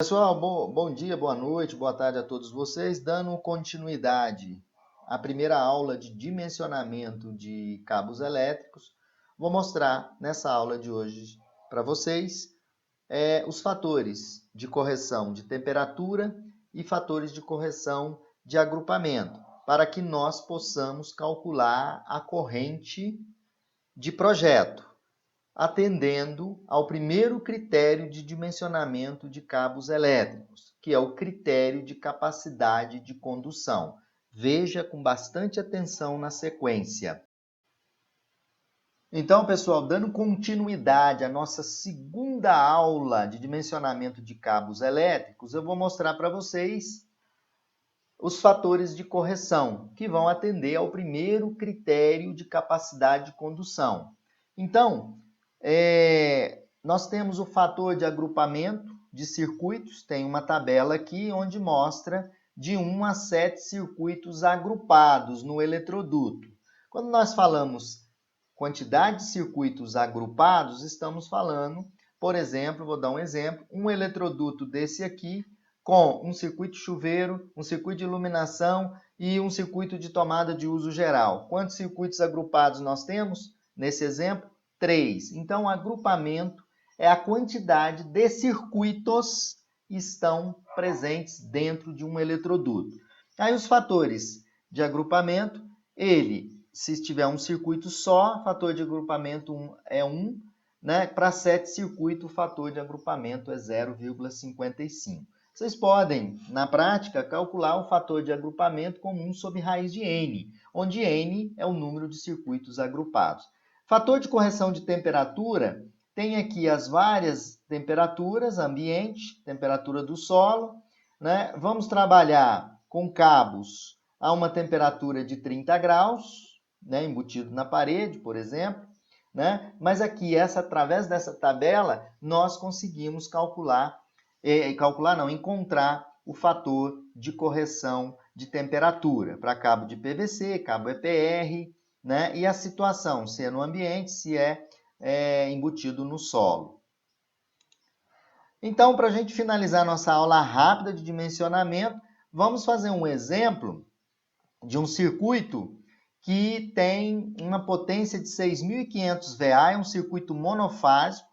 Pessoal, bom dia, boa noite, boa tarde a todos vocês. Dando continuidade à primeira aula de dimensionamento de cabos elétricos, vou mostrar nessa aula de hoje para vocês os fatores de correção de temperatura e fatores de correção de agrupamento, para que nós possamos calcular a corrente de projeto, atendendo ao primeiro critério de dimensionamento de cabos elétricos, que é o critério de capacidade de condução. Veja com bastante atenção na sequência. Então, pessoal, dando continuidade à nossa segunda aula de dimensionamento de cabos elétricos, eu vou mostrar para vocês os fatores de correção, que vão atender ao primeiro critério de capacidade de condução. Então, nós temos o fator de agrupamento de circuitos, tem uma tabela aqui onde mostra de 1 a 7 circuitos agrupados no eletroduto. Quando nós falamos quantidade de circuitos agrupados, estamos falando, por exemplo, vou dar um exemplo, um eletroduto desse aqui com um circuito chuveiro, um circuito de iluminação e um circuito de tomada de uso geral. Quantos circuitos agrupados nós temos? Nesse exemplo, 3. Então, agrupamento é a quantidade de circuitos que estão presentes dentro de um eletroduto. Aí os fatores de agrupamento, se tiver um circuito só, fator de agrupamento é 1, né? Para 7 circuitos, o fator de agrupamento é 0,55. Vocês podem, na prática, calcular o fator de agrupamento como 1 sobre raiz de n, onde n é o número de circuitos agrupados. Fator de correção de temperatura, tem aqui as várias temperaturas, ambiente, temperatura do solo, né? Vamos trabalhar com cabos a uma temperatura de 30 graus, né? Embutido na parede, por exemplo, né? Mas aqui, através dessa tabela, nós conseguimos encontrar o fator de correção de temperatura para cabo de PVC, cabo EPR, né? E a situação, se é no ambiente, se é embutido no solo. Então, para a gente finalizar nossa aula rápida de dimensionamento, vamos fazer um exemplo de um circuito que tem uma potência de 6.500 VA, é um circuito monofásico,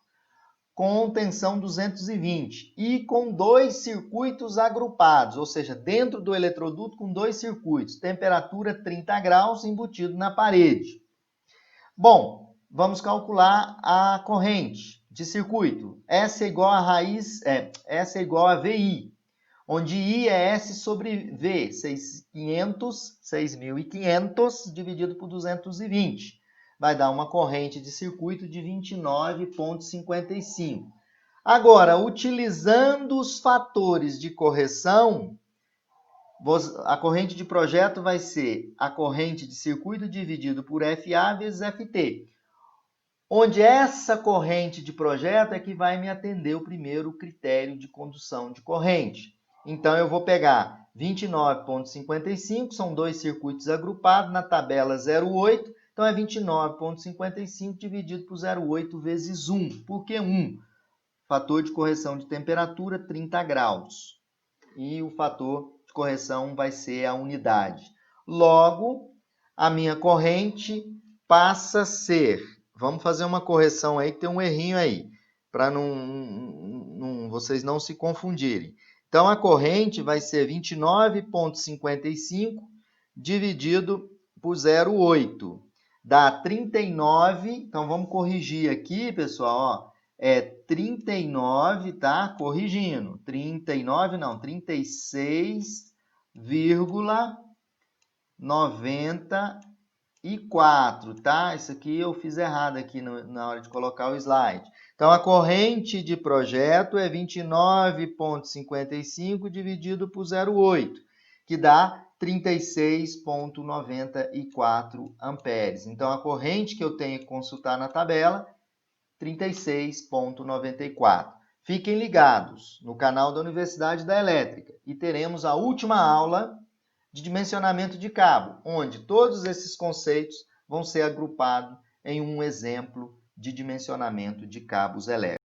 com tensão 220 e com 2 circuitos agrupados, ou seja, dentro do eletroduto com 2 circuitos, temperatura 30 graus embutido na parede. Bom, vamos calcular a corrente de circuito. S é igual a VI, onde I é S sobre V, 6.500 dividido por 220. Vai dar uma corrente de circuito de 29,55. Agora, utilizando os fatores de correção, a corrente de projeto vai ser a corrente de circuito dividido por FA vezes FT, onde essa corrente de projeto é que vai me atender o primeiro critério de condução de corrente. Então, eu vou pegar 29,55, são 2 circuitos agrupados na tabela 0,8, então é 29,55 dividido por 0,8 vezes 1. Por que 1? Fator de correção de temperatura, 30 graus. E o fator de correção vai ser a unidade. Logo, a minha corrente passa a ser... Vamos fazer uma correção aí, que tem um errinho aí, para vocês não se confundirem. Então, a corrente vai ser 29,55 dividido por 0,8. Dá 39, então vamos corrigir aqui, pessoal, ó. É 39, tá? Corrigindo. 39 não, 36,94, tá? Isso aqui eu fiz errado aqui na hora de colocar o slide. Então, a corrente de projeto é 29,55 dividido por 0,8, que dá 36,94 amperes. Então, a corrente que eu tenho que consultar na tabela, 36,94. Fiquem ligados no canal da Universidade da Elétrica e teremos a última aula de dimensionamento de cabo, onde todos esses conceitos vão ser agrupados em um exemplo de dimensionamento de cabos elétricos.